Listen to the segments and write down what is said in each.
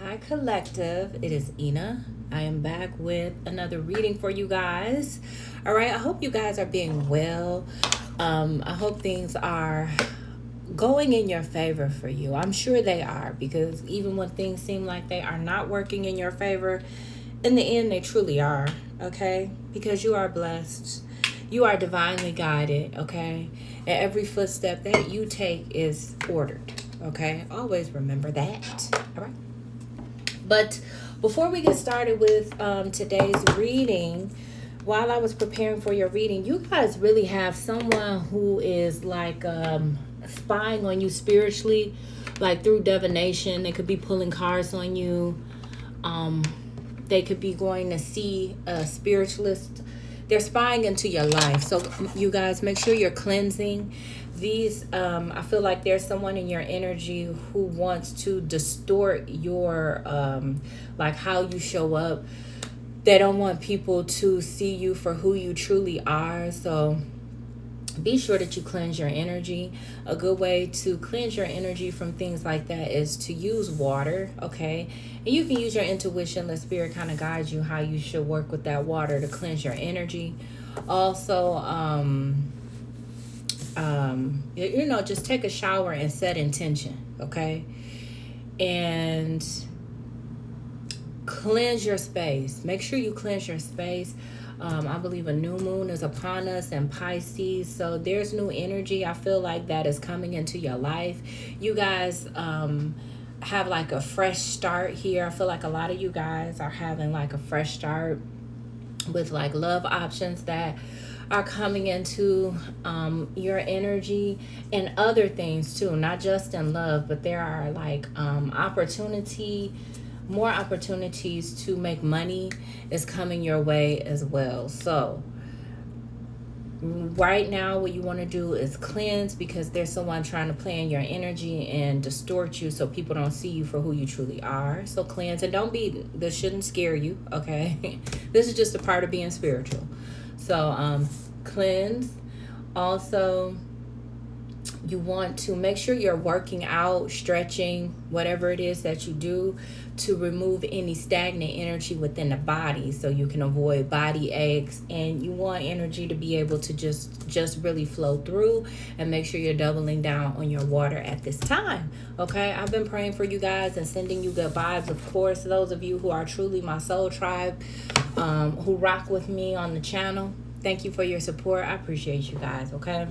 Hi, Collective. It is Ina. I am back with another reading for you guys. All right. I hope you guys are being well. I hope things are going in your favor for you. I'm sure they are, because even when things seem like they are not working in your favor, in the end, they truly are. Okay. Because you are blessed. You are divinely guided. Okay. And every footstep that you take is ordered. Okay. Always remember that. All right. But before we get started with today's reading, while I was preparing for your reading, you guys really have someone who is like spying on you spiritually, like through divination. They could be pulling cards on you. They could be going to see a spiritualist. They're spying into your life. So you guys, make sure you're cleansing these. I feel like there's someone in your energy who wants to distort your like how you show up. They don't want people to see you for who you truly are. So be sure that you cleanse your energy. A good way to cleanse your energy from things like that is to use water. Okay. And you can use your intuition. Let spirit kind of guide you how you should work with that water to cleanse your energy. Also, just take a shower and set intention. Okay. And cleanse your space. Make sure you cleanse your space. I believe a new moon is upon us in Pisces. So there's new energy. I feel like that is coming into your life. You guys have like a fresh start here. I feel like a lot of you guys are having like a fresh start with like love options that are coming into your energy, and other things too, not just in love, but there are like more opportunities to make money is coming your way as well. So right now what you want to do is cleanse, because there's someone trying to play in your energy and distort you so people don't see you for who you truly are. So cleanse, and this shouldn't scare you, okay? This is just a part of being spiritual. So cleanse. Also, you want to make sure you're working out, stretching, whatever it is that you do, to remove any stagnant energy within the body so you can avoid body aches. And you want energy to be able to just really flow through, and make sure you're doubling down on your water at this time. Okay, I've been praying for you guys and sending you good vibes. Of course, those of you who are truly my soul tribe, who rock with me on the channel, thank you for your support. I appreciate you guys. Okay.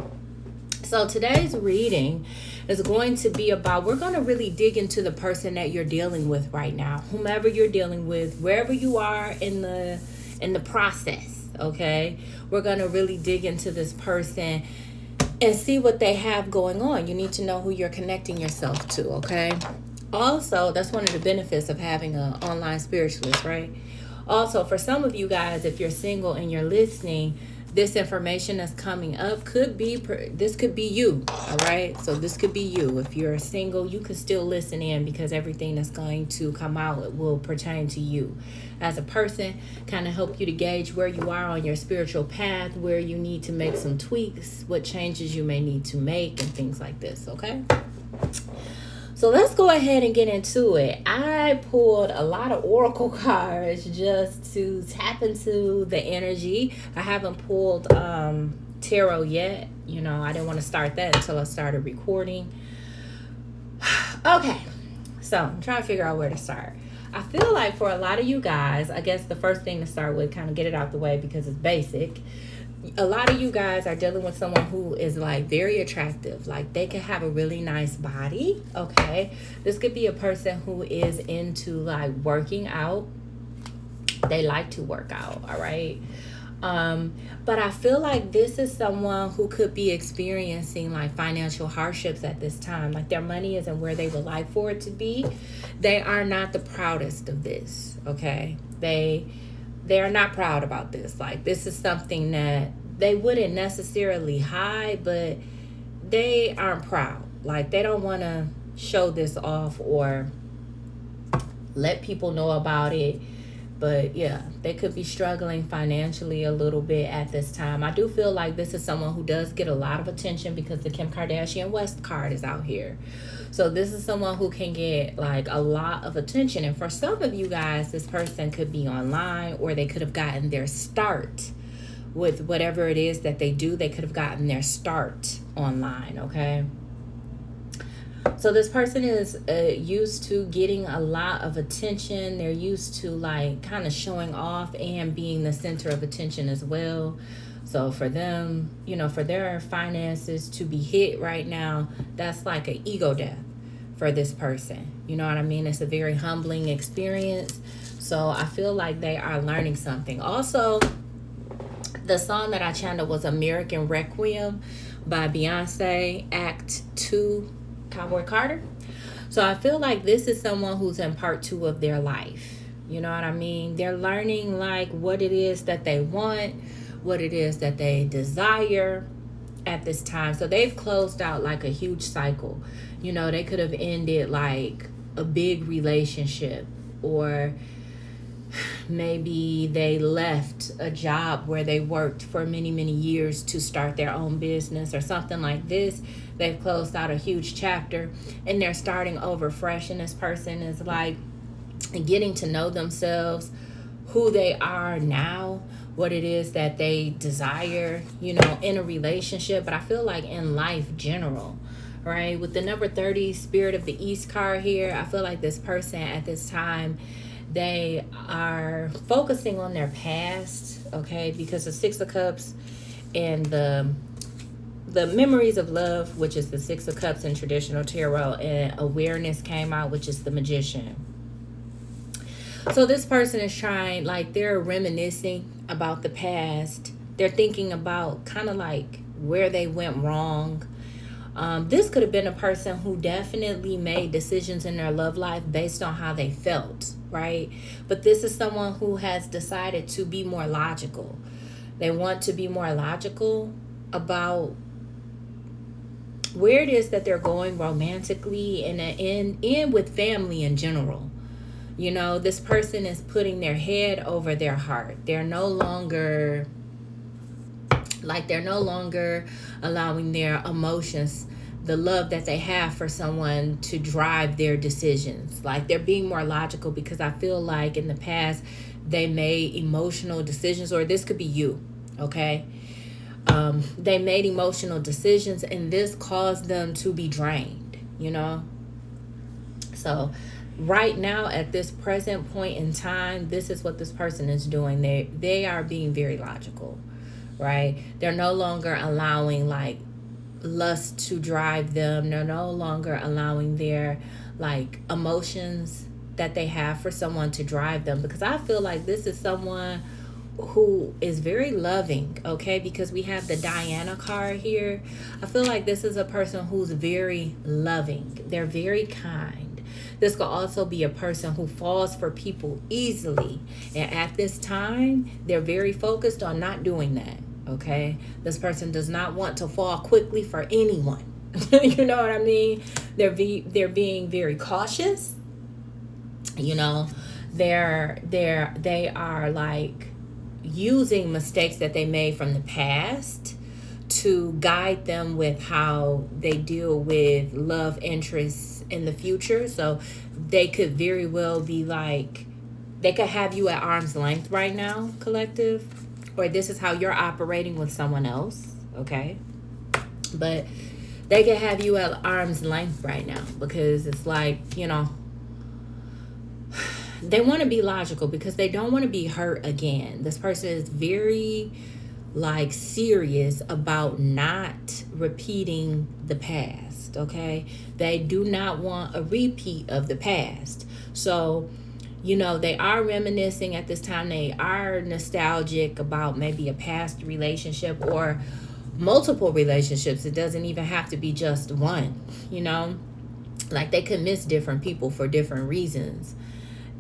So today's reading is going to be about, we're going to really dig into the person that you're dealing with right now, whomever you're dealing with, wherever you are in the process. Okay. We're going to really dig into this person and see what they have going on. You need to know who you're connecting yourself to. Okay. Also, that's one of the benefits of having an online spiritualist, right? Also, for some of you guys, if you're single and you're listening, this information that's coming up could be you. All right. So this could be you. If you're single, you can still listen in, because everything that's going to come out will pertain to you as a person, kind of help you to gauge where you are on your spiritual path, where you need to make some tweaks, what changes you may need to make, and things like this. Okay. So let's go ahead and get into it. I pulled a lot of oracle cards just to tap into the energy. I haven't pulled tarot yet. I didn't want to start that until I started recording. Okay, so I'm trying to figure out where to start. I feel like for a lot of you guys, I guess the first thing to start with, kind of get it out the way because it's basic. A lot of you guys are dealing with someone who is like very attractive. Like they could have a really nice body. Okay. This could be a person who is into like working out. They like to work out. All right. But I feel like this is someone who could be experiencing like financial hardships at this time. Like their money isn't where they would like for it to be. They are not the proudest of this. Okay. They are not proud about this. Like this is something that they wouldn't necessarily hide, but they aren't proud. Like they don't want to show this off or let people know about it. But yeah, they could be struggling financially a little bit at this time. I do feel like this is someone who does get a lot of attention because the Kim Kardashian West card is out here. So this is someone who can get like a lot of attention. And for some of you guys, this person could be online, or they could have gotten their start with whatever it is that they do. They could have gotten their start online, okay? So this person is used to getting a lot of attention. They're used to like kind of showing off and being the center of attention as well. So for them, you know, for their finances to be hit right now, that's like an ego death for this person. You know what I mean? It's a very humbling experience. So I feel like they are learning something. Also, the song that I channeled was American Requiem by Beyonce, Act 2, Cowboy Carter. So I feel like this is someone who's in part 2 of their life. You know what I mean? They're learning like what it is that they want, what it is that they desire at this time. So they've closed out like a huge cycle. You know, they could have ended like a big relationship, or maybe they left a job where they worked for many, many years to start their own business or something like this. They've closed out a huge chapter and they're starting over fresh. And this person is like getting to know themselves, who they are now, what it is that they desire, you know, in a relationship. But I feel like in life general, right? With the number 30 Spirit of the East card here, I feel like this person at this time, they are focusing on their past, okay? Because the Six of Cups and the memories of love, which is the Six of Cups in traditional tarot, and awareness came out, which is the Magician. So this person is trying, like, they're reminiscing about the past. They're thinking about kind of like where they went wrong. This could have been a person who definitely made decisions in their love life based on how they felt, right? But this is someone who has decided to be more logical. They want to be more logical about where it is that they're going romantically and with family in general. You know, this person is putting their head over their heart. They're no longer allowing their emotions, the love that they have for someone, to drive their decisions. Like, they're being more logical, because I feel like in the past they made emotional decisions, or this could be you, okay? They made emotional decisions and this caused them to be drained, you know? So right now, at this present point in time, this is what this person is doing. They are being very logical, right? They're no longer allowing like lust to drive them. They're no longer allowing their like emotions that they have for someone to drive them, because I feel like this is someone who is very loving, okay? Because we have the Diana card here. I feel like this is a person who's very loving. They're very kind. This could also be a person who falls for people easily. And at this time, they're very focused on not doing that, okay? This person does not want to fall quickly for anyone. You know what I mean? They're being very cautious. You know, they are like using mistakes that they made from the past to guide them with how they deal with love interests in the future. So they could very well be like, they could have you at arm's length right now, collective, or this is how you're operating with someone else, okay? But they could have you at arm's length right now, because it's like, you know, they want to be logical because they don't want to be hurt again. This person is very like serious about not repeating the past, okay? They do not want a repeat of the past. So, you know, they are reminiscing at this time. They are nostalgic about maybe a past relationship or multiple relationships. It doesn't even have to be just one, you know? Like, they could miss different people for different reasons.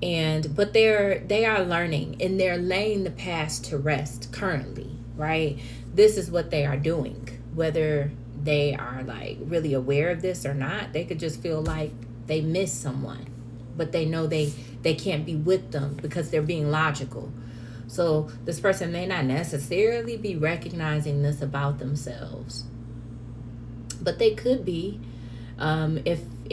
But they are learning, and they're laying the past to rest currently, right? This is what they are doing. Whether they are like really aware of this or not, they could just feel like they miss someone, but they know they can't be with them because they're being logical. So this person may not necessarily be recognizing this about themselves, but they could be.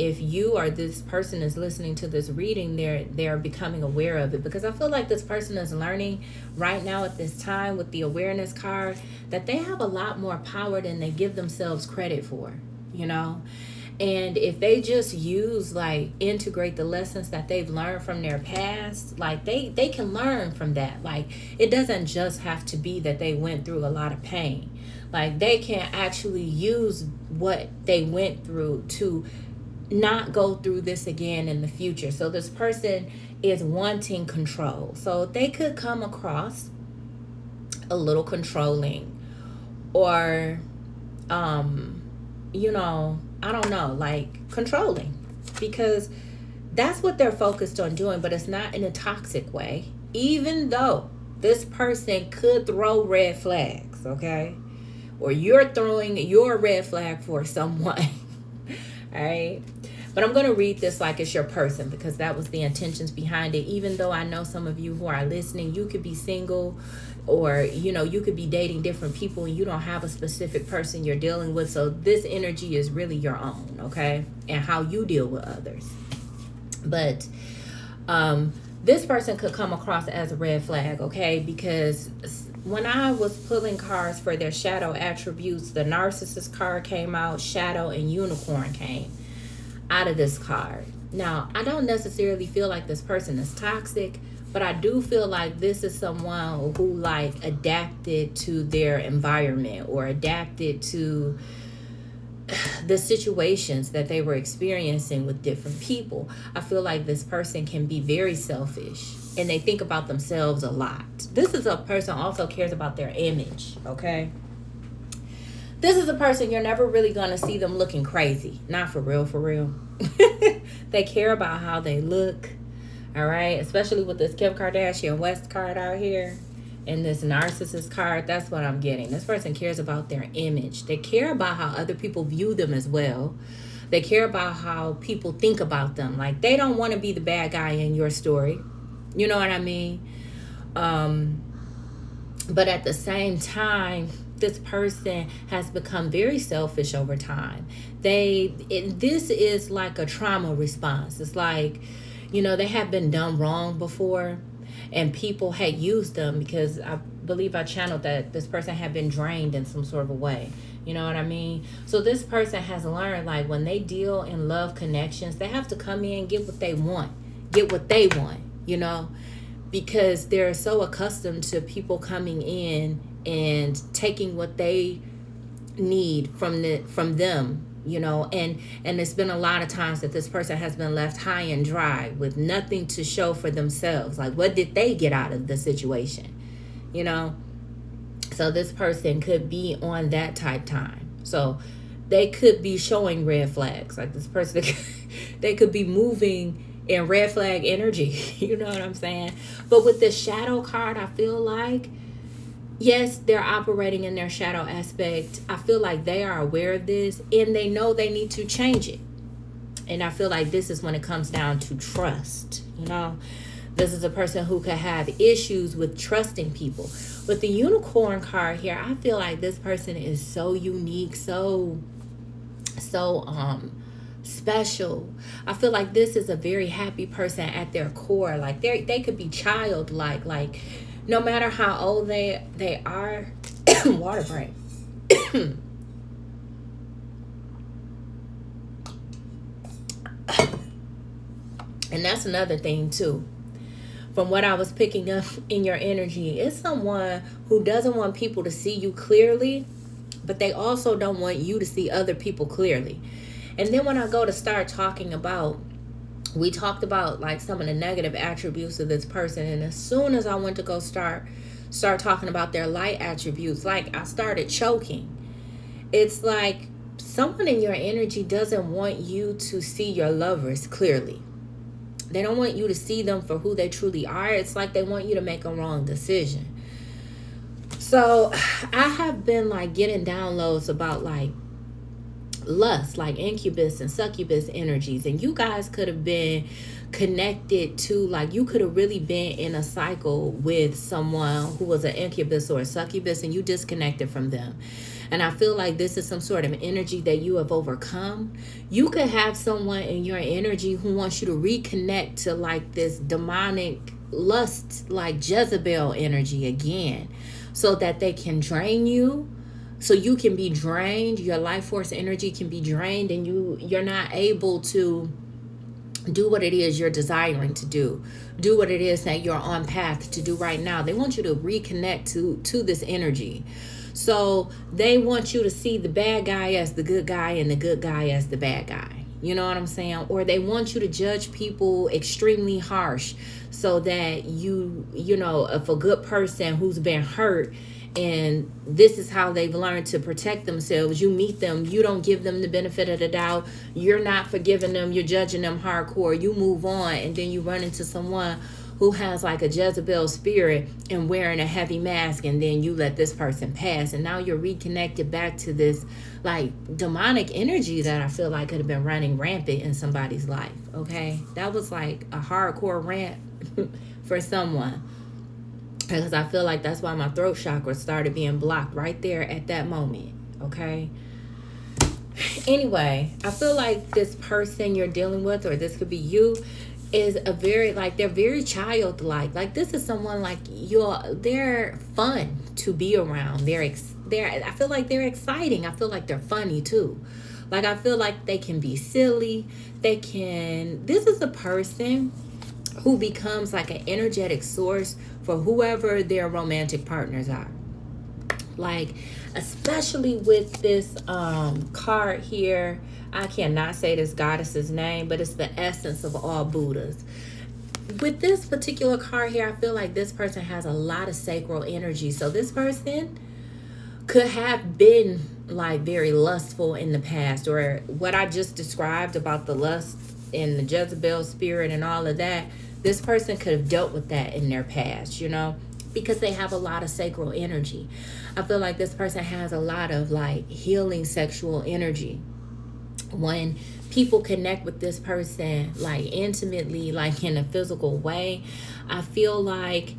If you or this person is listening to this reading, they're becoming aware of it, because I feel like this person is learning right now at this time with the awareness card that they have a lot more power than they give themselves credit for, you know. And if they just use, like, integrate the lessons that they've learned from their past, like they can learn from that. Like, it doesn't just have to be that they went through a lot of pain. Like, they can actually use what they went through to not go through this again in the future. So this person is wanting control. So they could come across a little controlling, or you know, I don't know, like controlling, because that's what they're focused on doing, but it's not in a toxic way, even though this person could throw red flags, okay? Or you're throwing your red flag for someone. All right. But I'm going to read this like it's your person, because that was the intentions behind it. Even though I know some of you who are listening, you could be single, or, you know, you could be dating different people and you don't have a specific person you're dealing with. So this energy is really your own, okay? And how you deal with others. But this person could come across as a red flag, okay? Because when I was pulling cards for their shadow attributes, the narcissist card came out, shadow and unicorn came out of this card. Now, I don't necessarily feel like this person is toxic, but I do feel like this is someone who, like, adapted to their environment or adapted to the situations that they were experiencing with different people. I feel like this person can be very selfish and they think about themselves a lot. This is a person also cares about their image, okay? This is a person you're never really going to see them looking crazy. Not for real, for real. They care about how they look, all right? Especially with this Kim Kardashian West card out here and this narcissist card. That's what I'm getting. This person cares about their image. They care about how other people view them as well. They care about how people think about them. Like, they don't want to be the bad guy in your story. You know what I mean? But at the same time, this person has become very selfish over time. This is like a trauma response. It's like, you know, they have been done wrong before and people had used them, because I believe I channeled that this person had been drained in some sort of a way. You know what I mean? So this person has learned, like, when they deal in love connections, they have to come in and get what they want. Get what they want, you know? Because they're so accustomed to people coming in and taking what they need from them, you know, and it's been a lot of times that this person has been left high and dry with nothing to show for themselves. Like, what did they get out of the situation, you know? So this person could be on that type time. So they could be showing red flags. Like, this person, they could be moving in red flag energy. You know what I'm saying? But with the shadow card, I feel like, yes, they're operating in their shadow aspect. I feel like they are aware of this and they know they need to change it. And I feel like this is when it comes down to trust, you know? This is a person who could have issues with trusting people. With the unicorn card here, I feel like this person is so unique, so special. I feel like this is a very happy person at their core. Like, they could be childlike. Like, no matter how old they are. Water break. And that's another thing too. From what I was picking up in your energy, it's someone who doesn't want people to see you clearly, but they also don't want you to see other people clearly. And then when I go to start talking about, we talked about like some of the negative attributes of this person, and as soon as I went to go start talking about their light attributes, like, I started choking. It's like someone in your energy doesn't want you to see your lovers clearly. They don't want you to see them for who they truly are. It's like they want you to make a wrong decision. So I have been like getting downloads about like lust, like incubus and succubus energies, and you guys could have been connected to, like, you could have really been in a cycle with someone who was an incubus or a succubus, and you disconnected from them. And I feel like this is some sort of energy that you have overcome. You could have someone in your energy who wants you to reconnect to like this demonic lust, like Jezebel energy again, so that they can drain you, so you can be drained, your life force energy can be drained, and you're not able to do what it is you're desiring to do what it is that you're on path to do right now. They want you to reconnect to this energy. So they want you to see the bad guy as the good guy and the good guy as the bad guy. You know what I'm saying? Or they want you to judge people extremely harsh, so that you know, if a good person who's been hurt and this is how they've learned to protect themselves, you meet them, you don't give them the benefit of the doubt, you're not forgiving them, you're judging them hardcore, you move on, and then you run into someone who has like a Jezebel spirit and wearing a heavy mask, and then you let this person pass, and now you're reconnected back to this like demonic energy that I feel like could have been running rampant in somebody's life. Okay, that was like a hardcore rant for someone, because I feel like that's why my throat chakra started being blocked right there at that moment. Okay, anyway, I feel like this person you're dealing with, or this could be you, is a very, like, they're very childlike. Like, this is someone like they're fun to be around. I feel like they're exciting. I feel like they're funny too. Like, I feel like they can be silly. This is a person who becomes like an energetic source for whoever their romantic partners are. Like, especially with this card here, I cannot say this goddess's name, but it's the essence of all Buddhas. With this particular card here, I feel like this person has a lot of sacral energy. So this person could have been like very lustful in the past, or what I just described about the lust and the Jezebel spirit and all of that. This person could have dealt with that in their past, you know, because they have a lot of sacral energy. I feel like this person has a lot of like healing sexual energy. When people connect with this person like intimately, like in a physical way, I feel like,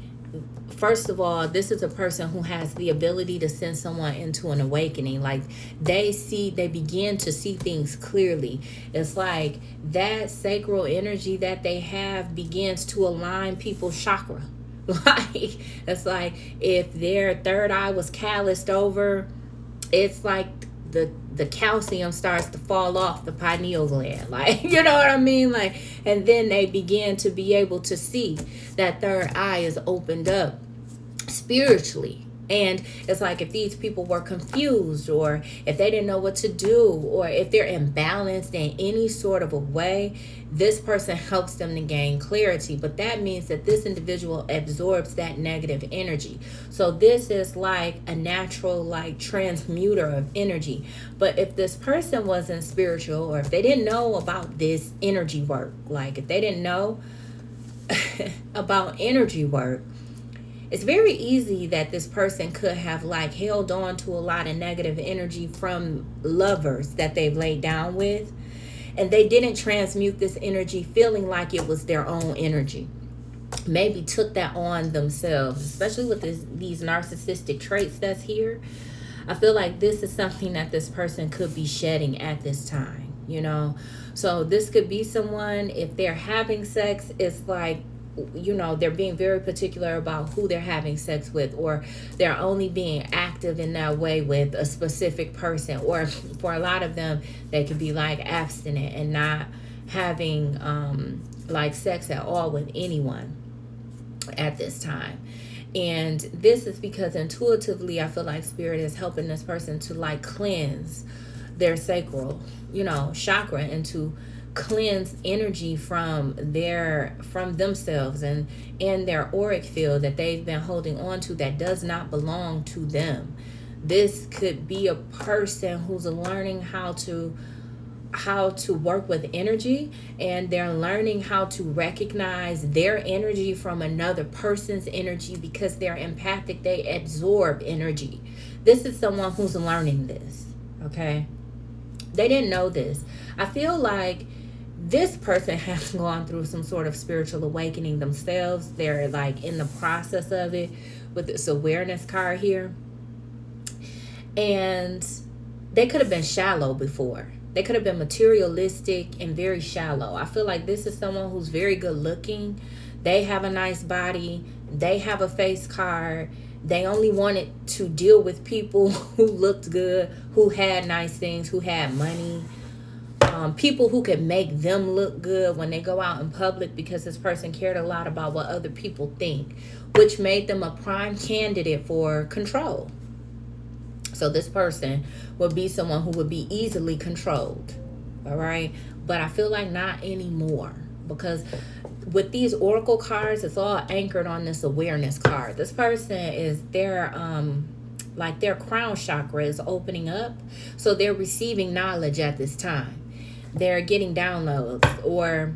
first of all, this is a person who has the ability to send someone into an awakening. Like, they begin to see things clearly. It's like that sacral energy that they have begins to align people's chakra. Like, it's like if their third eye was calloused over, it's like the calcium starts to fall off the pineal gland. Like, you know what I mean? Like, and then they begin to be able to see that third eye is opened up spiritually. And it's like if these people were confused, or if they didn't know what to do, or if they're imbalanced in any sort of a way, this person helps them to gain clarity. But that means that this individual absorbs that negative energy. So this is like a natural like transmuter of energy. But if this person wasn't spiritual, or if they didn't know about this energy work, like if they didn't know about energy work, it's very easy that this person could have like held on to a lot of negative energy from lovers that they've laid down with, and they didn't transmute this energy feeling like it was their own energy. Maybe took that on themselves, especially with these narcissistic traits that's here. I feel like this is something that this person could be shedding at this time, you know. So this could be someone, if they're having sex, it's like, you know, they're being very particular about who they're having sex with, or they're only being active in that way with a specific person. Or for a lot of them, they could be like abstinent and not having like sex at all with anyone at this time. And this is because intuitively I feel like spirit is helping this person to like cleanse their sacral, you know, chakra, and to cleanse energy from themselves and in their auric field that they've been holding on to that does not belong to them. This could be a person who's learning how to work with energy, and they're learning how to recognize their energy from another person's energy, because they're empathic. They absorb energy. This is someone who's learning this, okay? They didn't know this. I feel like this person has gone through some sort of spiritual awakening themselves. They're like in the process of it with this awareness card here. And they could have been shallow before. They could have been materialistic and very shallow. I feel like this is someone who's very good looking. They have a nice body. They have a face card. They only wanted to deal with people who looked good, who had nice things, who had money. People who could make them look good when they go out in public, because this person cared a lot about what other people think, which made them a prime candidate for control. So this person would be someone who would be easily controlled. All right. But I feel like not anymore, because with these oracle cards, it's all anchored on this awareness card. This person is their crown chakra is opening up. So they're receiving knowledge at this time. They're getting downloads, or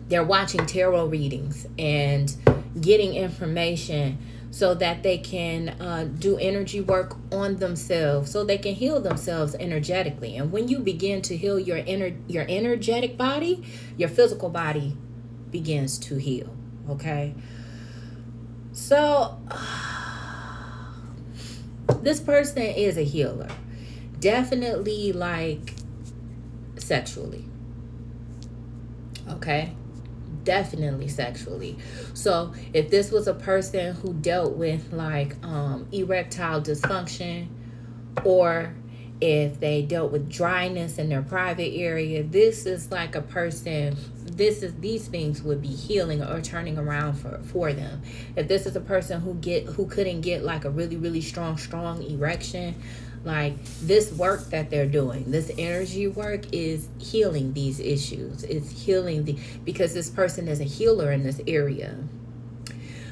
they're watching tarot readings and getting information so that they can do energy work on themselves, so they can heal themselves energetically. And when you begin to heal your energetic body, your physical body begins to heal. Okay. So this person is a healer. Definitely like sexually. Okay. Definitely sexually. So if this was a person who dealt with like erectile dysfunction, or if they dealt with dryness in their private area, this is like a person, these things would be healing or turning around for them. If this is a person who couldn't get like a really, really strong erection, like this work that they're doing, this energy work is healing these issues. It's healing because this person is a healer in this area.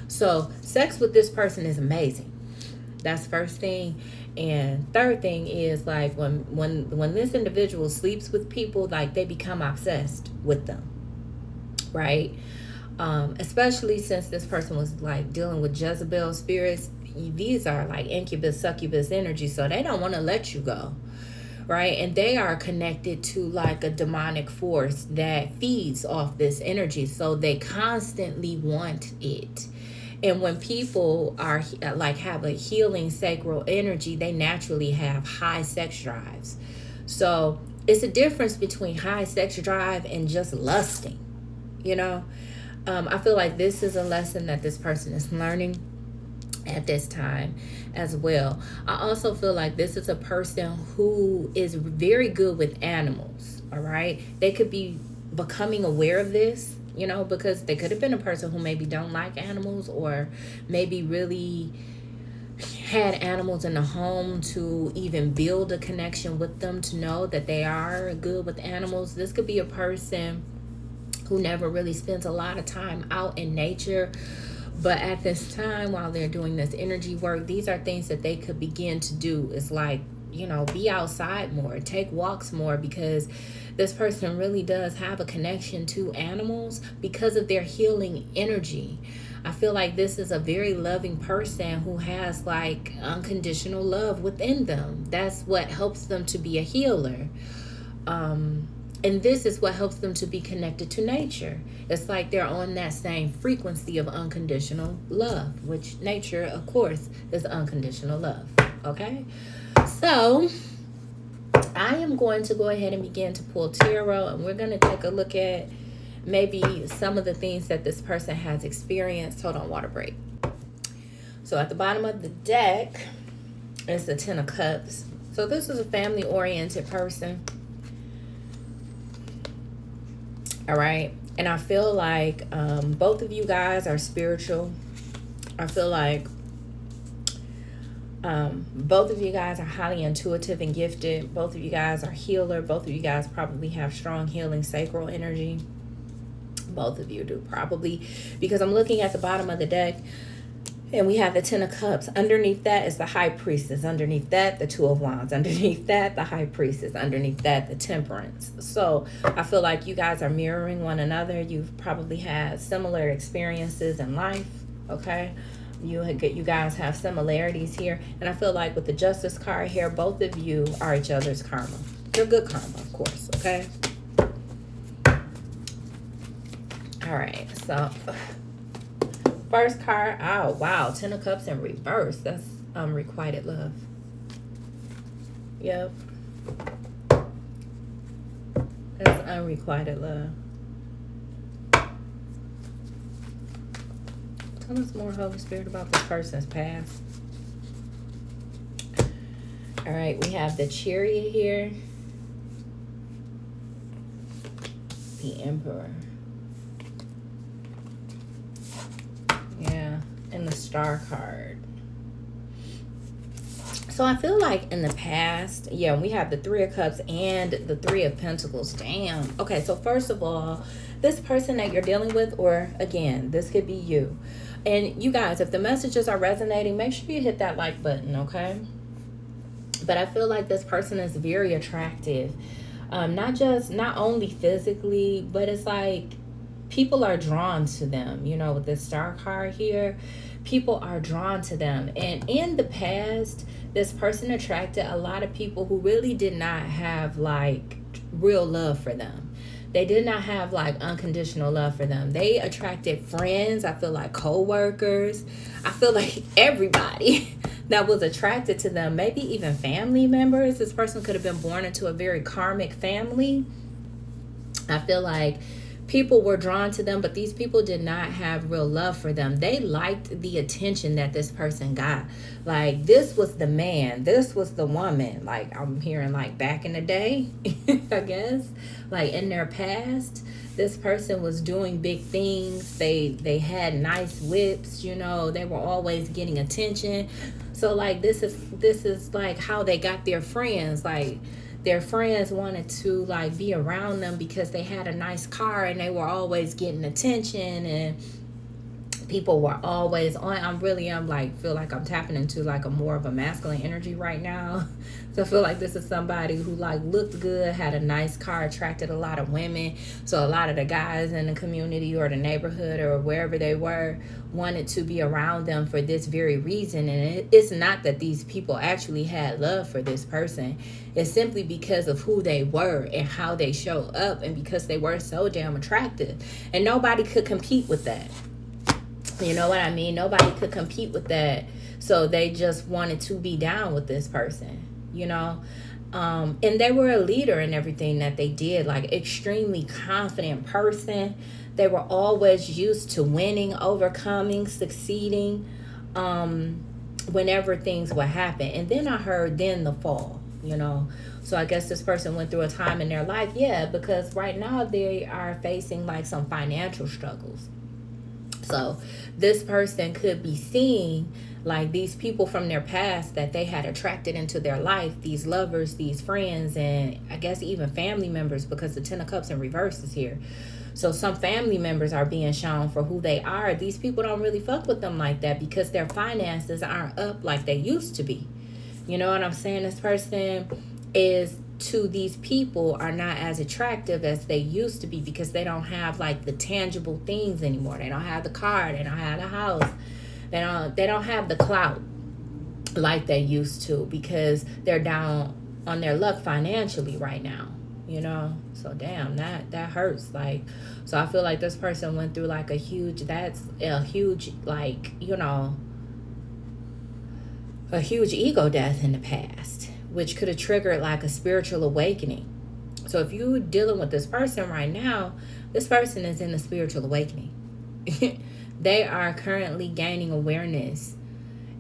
So sex with this person is amazing. That's first thing. And third thing is like when this individual sleeps with people, like they become obsessed with them, right? Especially since this person was like dealing with Jezebel spirits. These are like incubus, succubus energy, so they don't want to let you go, right? And they are connected to like a demonic force that feeds off this energy, so they constantly want it. And when people are like have a healing sacral energy, they naturally have high sex drives. So it's a difference between high sex drive and just lusting, you know. I feel like this is a lesson that this person is learning at this time as well. I also feel like this is a person who is very good with animals. All right. They could be becoming aware of this, you know, because they could have been a person who maybe don't like animals, or maybe really had animals in the home to even build a connection with them to know that they are good with animals. This could be a person who never really spends a lot of time out in nature. But at this time, while they're doing this energy work, these are things that they could begin to do. It's like, you know, be outside more, take walks more, because this person really does have a connection to animals because of their healing energy. I feel like this is a very loving person who has like unconditional love within them. That's what helps them to be a healer. And this is what helps them to be connected to nature. It's like they're on that same frequency of unconditional love, which nature, of course, is unconditional love. Okay? So I am going to go ahead and begin to pull tarot, and we're going to take a look at maybe some of the things that this person has experienced. Hold on, water break. So at the bottom of the deck is the Ten of Cups. So this is a family-oriented person. All right. And I feel like both of you guys are spiritual. I feel like both of you guys are highly intuitive and gifted. Both of you guys are healer. Both of you guys probably have strong healing sacral energy. Both of you do probably, because I'm looking at the bottom of the deck and we have the Ten of Cups. Underneath that is the High Priestess. Underneath that, the Two of Wands. Underneath that, the High Priestess. Underneath that, the Temperance. So I feel like you guys are mirroring one another. You've probably had similar experiences in life, okay? You guys have similarities here. And I feel like with the Justice card here, both of you are each other's karma. You're good karma, of course, okay? All right, so first card. Oh wow, Ten of Cups in reverse. That's unrequited love. Yep, that's unrequited love. Tell us more, Holy Spirit, about this person's past. All right, we have the Chariot here. The Emperor. Yeah, and the Star card. So I feel like in the past, yeah, we have the Three of Cups and the Three of Pentacles. Damn. Okay, so first of all, this person that you're dealing with, or again, this could be you. And you guys, if the messages are resonating, make sure you hit that like button, okay? But I feel like this person is very attractive. Not only physically, but it's like people are drawn to them. You know, with this Star card here, people are drawn to them. And in the past, this person attracted a lot of people who really did not have like real love for them. They did not have like unconditional love for them. They attracted friends. I feel like co-workers. I feel like everybody that was attracted to them, maybe even family members. This person could have been born into a very karmic family. I feel like people were drawn to them, but these people did not have real love for them. They liked the attention that this person got. Like, this was the man, this was the woman. Like, I'm hearing like back in the day, I guess, like in their past, this person was doing big things. They had nice whips, you know, they were always getting attention. So like this is like how they got their friends. Like, their friends wanted to like be around them because they had a nice car and they were always getting attention, and people were always on. I'm like, feel like I'm tapping into like a more of a masculine energy right now. So I feel like this is somebody who like looked good, had a nice car, attracted a lot of women. So a lot of the guys in the community or the neighborhood or wherever they were wanted to be around them for this very reason. And it's not that these people actually had love for this person. It's simply because of who they were and how they show up, and because they were so damn attractive. And nobody could compete with that. You know what I mean? Nobody could compete with that. So they just wanted to be down with this person, you know? And they were a leader in everything that they did, like extremely confident person. They were always used to winning, overcoming, succeeding, whenever things would happen. And then I heard then the fall, you know? So I guess this person went through a time in their life, yeah, because right now they are facing like some financial struggles. So this person could be seeing like these people from their past that they had attracted into their life, these lovers, these friends, and I guess even family members, because the Ten of Cups in reverse is here. So some family members are being shown for who they are. These people don't really fuck with them like that because their finances aren't up like they used to be. You know what I'm saying? This person is, to these people, are not as attractive as they used to be because they don't have like the tangible things anymore. They don't have the car, they don't have the house, they don't have the clout like they used to, because they're down on their luck financially right now, you know? So damn, that hurts. Like, so I feel like this person went through like a huge like, you know, a huge ego death in the past, which could have triggered like a spiritual awakening. So if you're dealing with this person right now, this person is in a spiritual awakening. They are currently gaining awareness.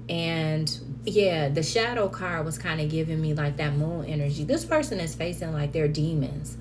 And yeah, the shadow card was kind of giving me like that moon energy. This person is facing like their demons.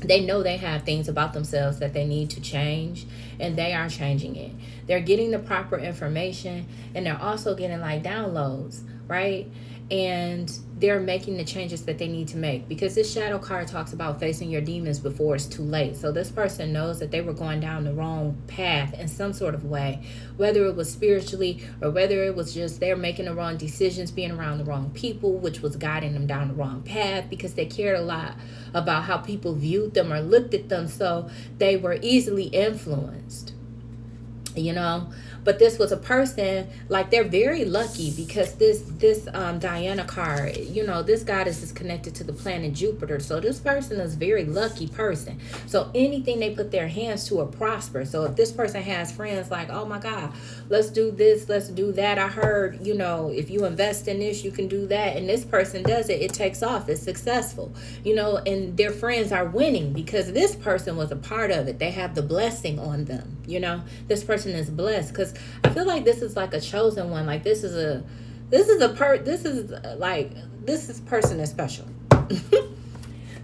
They know they have things about themselves that they need to change, and they are changing it. They're getting the proper information, and they're also getting like downloads, right? And they're making the changes that they need to make, because this shadow card talks about facing your demons before it's too late. So this person knows that they were going down the wrong path in some sort of way, whether it was spiritually or whether it was just they're making the wrong decisions, being around the wrong people, which was guiding them down the wrong path, because they cared a lot about how people viewed them or looked at them. So they were easily influenced. you know. But this was a person, like, they're very lucky because this Diana card, you know, this goddess is connected to the planet Jupiter, so this person is a very lucky person. So anything they put their hands to will prosper. So if this person has friends like, oh my god, let's do this, let's do that, I heard, you know, if you invest in this you can do that, and this person does it, it takes off, it's successful, you know, and their friends are winning because this person was a part of it. They have the blessing on them, you know. This person is blessed because I feel like this is like a chosen one. Like this person is special.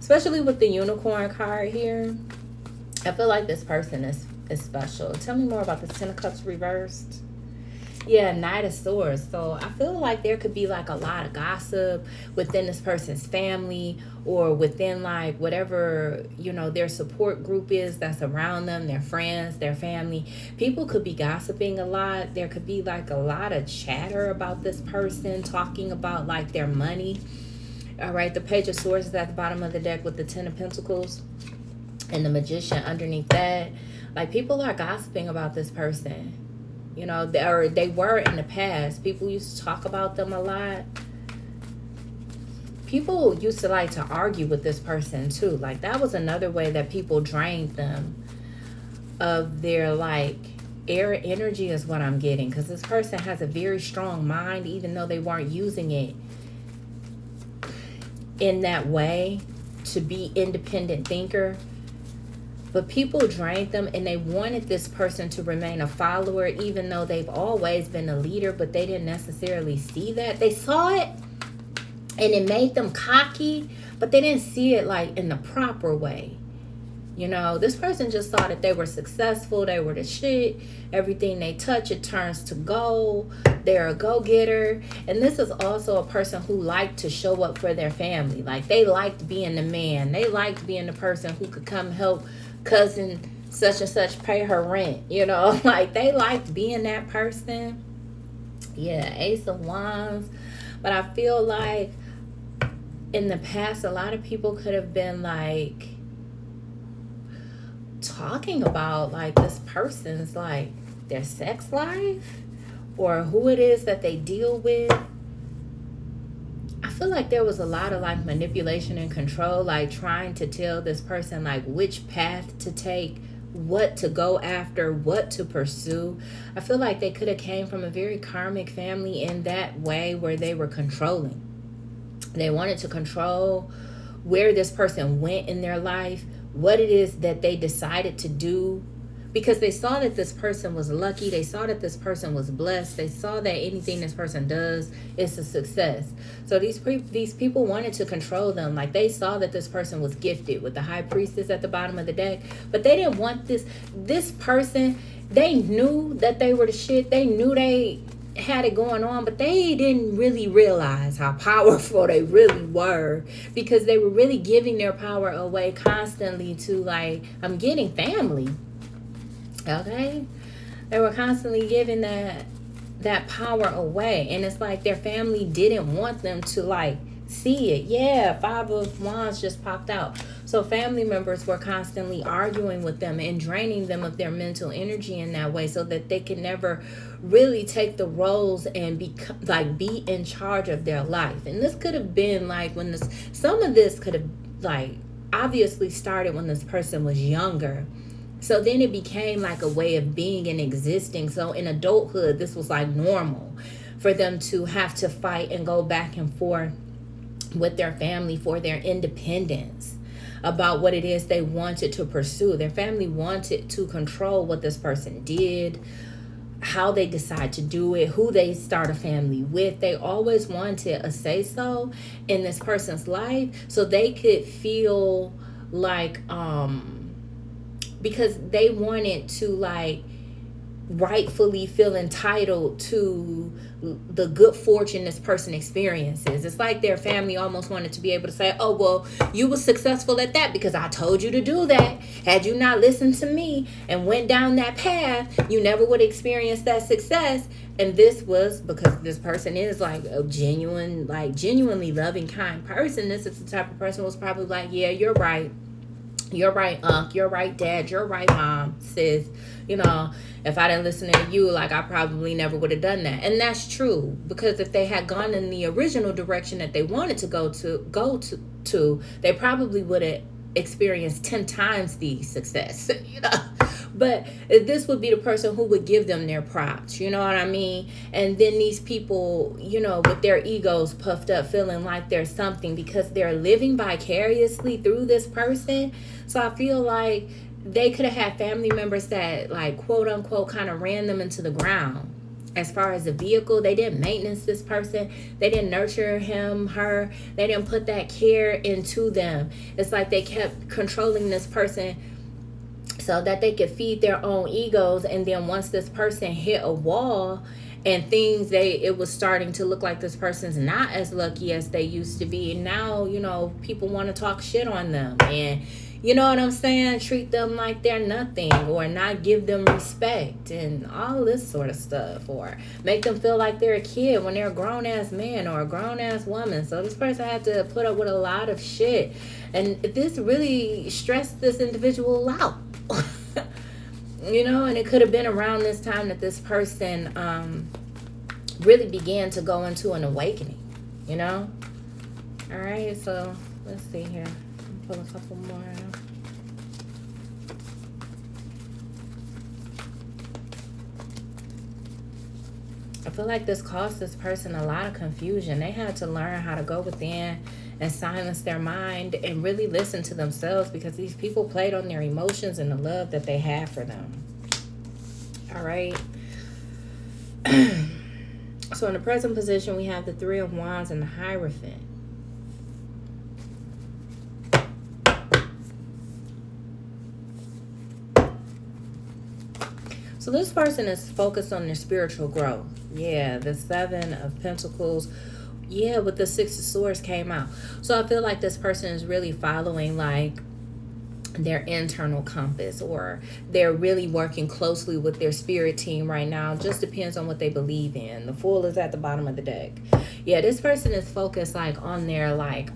Especially with the unicorn card here. I feel like this person is special. Tell me more about this Ten of Cups reversed. Yeah, Knight of Swords. So I feel like there could be like a lot of gossip within this person's family, or within like whatever, you know, their support group is that's around them, their friends, their family. People could be gossiping a lot. There could be like a lot of chatter about this person, talking about like their money. All right, the Page of Swords is at the bottom of the deck with the Ten of Pentacles and the Magician underneath that. Like, people are gossiping about this person. You know, they were in the past. People used to talk about them a lot. People used to like to argue with this person too. Like, that was another way that people drained them of their like air energy is what I'm getting. Because this person has a very strong mind, even though they weren't using it in that way to be independent thinker. But people drained them, and they wanted this person to remain a follower, even though they've always been a leader, but they didn't necessarily see that. They saw it, and it made them cocky, but they didn't see it like in the proper way. You know, this person just saw that they were successful, they were the shit. Everything they touch, it turns to gold. They're a go-getter. And this is also a person who liked to show up for their family. Like, they liked being the man. They liked being the person who could come help cousin such and such pay her rent, you know. Like, they liked being that person. Yeah, Ace of Wands. But I feel like in the past, a lot of people could have been like talking about like this person's like their sex life or who it is that they deal with. I feel like there was a lot of like manipulation and control, like trying to tell this person like which path to take, what to go after, what to pursue. I feel like they could have came from a very karmic family in that way, where they were controlling. They wanted to control where this person went in their life, what it is that they decided to do, because they saw that this person was lucky. They saw that this person was blessed. They saw that anything this person does is a success. So these people wanted to control them. Like, they saw that this person was gifted with the High Priestess at the bottom of the deck, but they didn't want this person. They knew that they were the shit. They knew they had it going on, but they didn't really realize how powerful they really were, because they were really giving their power away constantly to, like, I'm getting family. Okay, they were constantly giving that power away, and it's like their family didn't want them to like see it. Yeah, Five of Wands just popped out. So family members were constantly arguing with them and draining them of their mental energy in that way, so that they could never really take the roles and be in charge of their life. And this could have been like when some of this could have like obviously started when this person was younger. So then it became like a way of being and existing. So in adulthood, this was like normal for them to have to fight and go back and forth with their family for their independence about what it is they wanted to pursue. Their family wanted to control what this person did, how they decide to do it, who they start a family with. They always wanted a say-so in this person's life, so they could feel like because they wanted to like rightfully feel entitled to the good fortune this person experiences. It's like their family almost wanted to be able to say, oh, well, you were successful at that because I told you to do that. Had you not listened to me and went down that path, you never would experience that success. And this was because this person is like a genuinely loving, kind person. This is the type of person who was probably like, yeah, you're right. You're right, Unc. You're right, Dad. You're right, Mom, sis. You know, if I didn't listen to you, like, I probably never would have done that. And that's true, because if they had gone in the original direction that they wanted to go to, they probably would have experienced 10 times the success. You know, but this would be the person who would give them their props. You know what I mean? And then these people, you know, with their egos puffed up, feeling like they're something because they're living vicariously through this person. So I feel like they could have had family members that, like, quote unquote, kind of ran them into the ground. As far as the vehicle, they didn't maintenance this person. They didn't nurture him, her. They didn't put that care into them. It's like they kept controlling this person so that they could feed their own egos. And then once this person hit a wall and it was starting to look like this person's not as lucky as they used to be. And now, you know, people want to talk shit on them. And you know what I'm saying? Treat them like they're nothing, or not give them respect and all this sort of stuff, or make them feel like they're a kid when they're a grown-ass man or a grown-ass woman. So this person had to put up with a lot of shit. And this really stressed this individual out. You know, and it could have been around this time that this person really began to go into an awakening, you know? All right, so let's see here. Pull a couple more out. I feel like this caused this person a lot of confusion. They had to learn how to go within and silence their mind and really listen to themselves, because these people played on their emotions and the love that they had for them. All right. So in the present position, we have the Three of Wands and the Hierophant. So this person is focused on their spiritual growth. Yeah, the Seven of Pentacles. Yeah, with the Six of Swords came out. So I feel like this person is really following, like, their internal compass, or they're really working closely with their spirit team right now. Just depends on what they believe in. The Fool is at the bottom of the deck. Yeah, this person is focused, like, on their, like,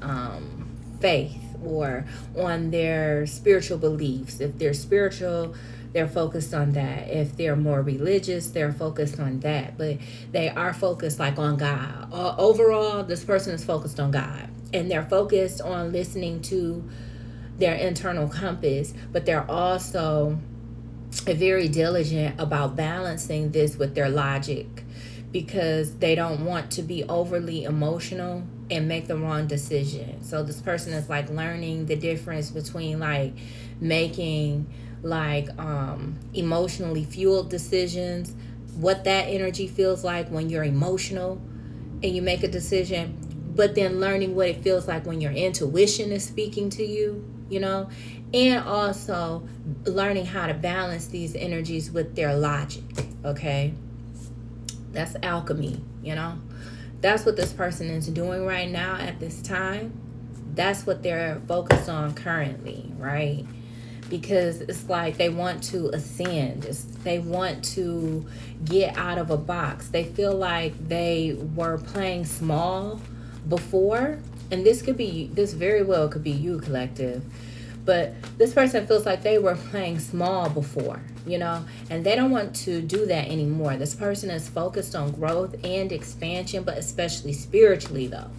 faith, or on their spiritual beliefs. If they're spiritual, they're focused on that. If they're more religious, they're focused on that. But they are focused, like, on God. Overall, this person is focused on God. And they're focused on listening to their internal compass. But they're also very diligent about balancing this with their logic, because they don't want to be overly emotional and make the wrong decision. So this person is, like, learning the difference between, like, making, like, emotionally fueled decisions, what that energy feels like when you're emotional and you make a decision, but then learning what it feels like when your intuition is speaking to you, you know, and also learning how to balance these energies with their logic. Okay, that's alchemy, you know. That's what this person is doing right now at this time. That's what they're focused on currently, right? Because it's like they want to ascend. They want to get out of a box. They feel like they were playing small before. And this very well could be you, collective. But this person feels like they were playing small before, you know, and they don't want to do that anymore. This person is focused on growth and expansion, but especially spiritually, though.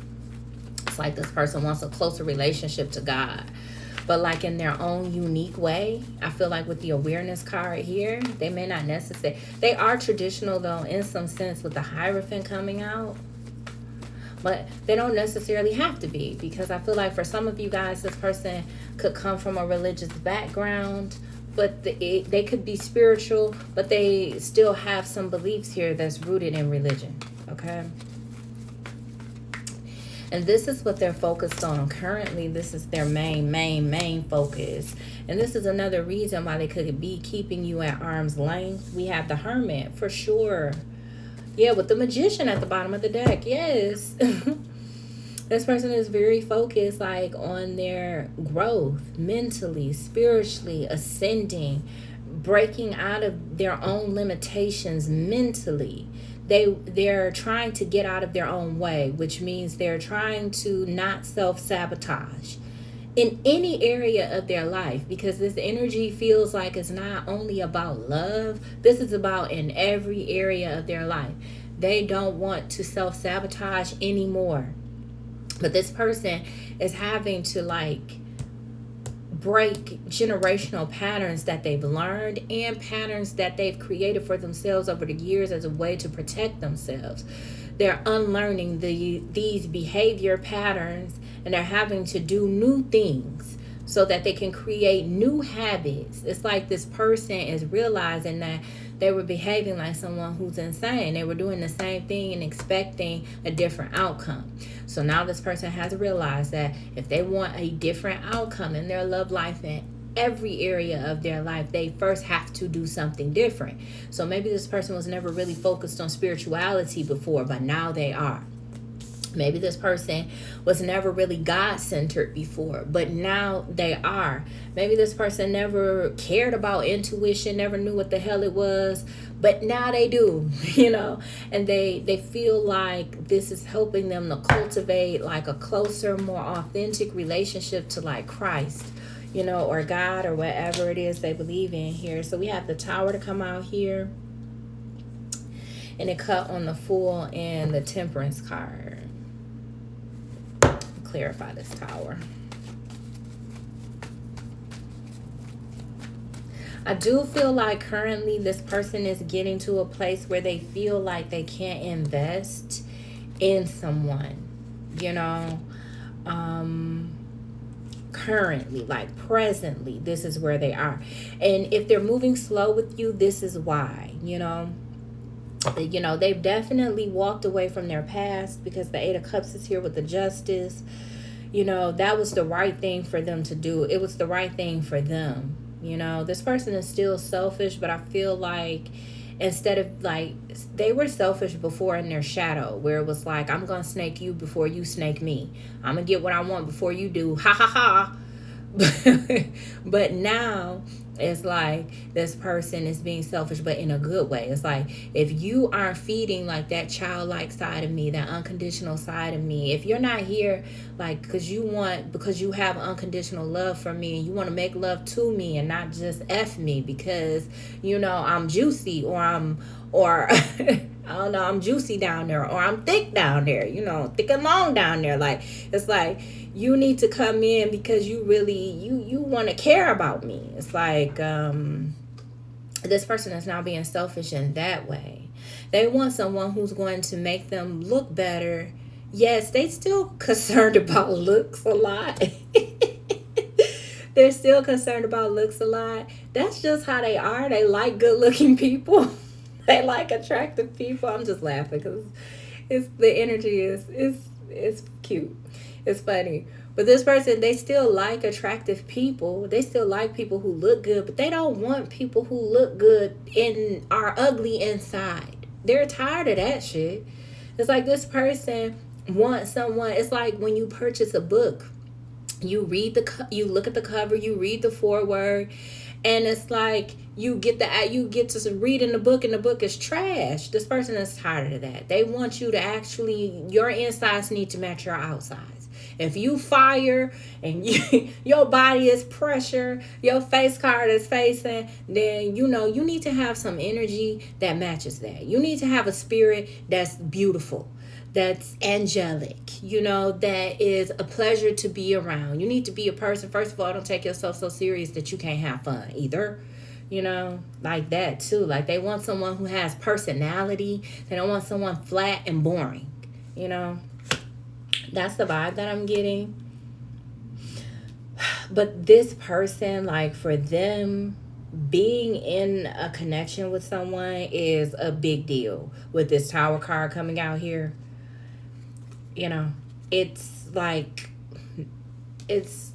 It's like this person wants a closer relationship to God, but, like, in their own unique way. I feel like with the awareness card here, they may not necessarily. They are traditional, though, in some sense, with the Hierophant coming out. But they don't necessarily have to be, because I feel like for some of you guys, this person could come from a religious background, but they could be spiritual, but they still have some beliefs here that's rooted in religion, okay? And this is what they're focused on currently. This is their main focus. And this is another reason why they could be keeping you at arm's length. We have the Hermit, for sure. Yeah, with the Magician at the bottom of the deck. Yes. This person is very focused, like, on their growth mentally, spiritually, ascending, breaking out of their own limitations mentally. They're trying to get out of their own way, which means they're trying to not self-sabotage in any area of their life, because this energy feels like it's not only about love, this is about in every area of their life. They don't want to self-sabotage anymore. But this person is having to like break generational patterns that they've learned and patterns that they've created for themselves over the years as a way to protect themselves. They're unlearning these behavior patterns, and they're having to do new things so that they can create new habits. It's like this person is realizing that they were behaving like someone who's insane. They were doing the same thing and expecting a different outcome. So now this person has realized that if they want a different outcome in their love life and every area of their life, they first have to do something different. So maybe this person was never really focused on spirituality before, but now they are. Maybe this person was never really God-centered before, but now they are. Maybe this person never cared about intuition, never knew what the hell it was, but now they do, and they feel like this is helping them to cultivate like a closer, more authentic relationship to like Christ, or God, or whatever it is they believe in here. So we have the Tower to come out here, and it cut on the Fool and the Temperance card. Clarify this Tower. I do feel like currently this person is getting to a place where they feel like they can't invest in someone, currently, like presently, this is where they are. And if they're moving slow with you, this is why, they've definitely walked away from their past, because the Eight of Cups is here with the Justice. That was the right thing for them to do. It was the right thing for them. This person is still selfish, but I feel like instead of like, they were selfish before in their shadow, where it was like, I'm going to snake you before you snake me. I'm going to get what I want before you do. Ha ha ha. But now it's like this person is being selfish, but in a good way. It's like, if you aren't feeding like that childlike side of me, that unconditional side of me, if you're not here like because you have unconditional love for me, and you want to make love to me and not just F me because I'm juicy, or I don't know, I'm juicy down there, or I'm thick down there, thick and long down there. Like, it's like, you need to come in because you really, you want to care about me. It's like, this person is now being selfish in that way. They want someone who's going to make them look better. Yes, they still concerned about looks a lot. They're still concerned about looks a lot. That's just how they are. They like good looking people. They like attractive people. I'm just laughing because the energy is cute. It's funny. But this person, they still like attractive people. They still like people who look good, but they don't want people who look good and are ugly inside. They're tired of that shit. It's like this person wants someone. It's like when you purchase a book, you look at the cover, you read the foreword, and it's like you get to read in the book, and the book is trash. This person is tired of that. They want you to actually, your insides need to match your outsides. If you fire and your body is pressure, your face card is facing, then you need to have some energy that matches that. You need to have a spirit that's beautiful, that's angelic, that is a pleasure to be around. You need to be a person, first of all, don't take yourself so serious that you can't have fun either. Like that too. Like, they want someone who has personality. They don't want someone flat and boring. That's the vibe that I'm getting. But this person, like, for them, being in a connection with someone is a big deal. With this Tower card coming out here, it's like, it's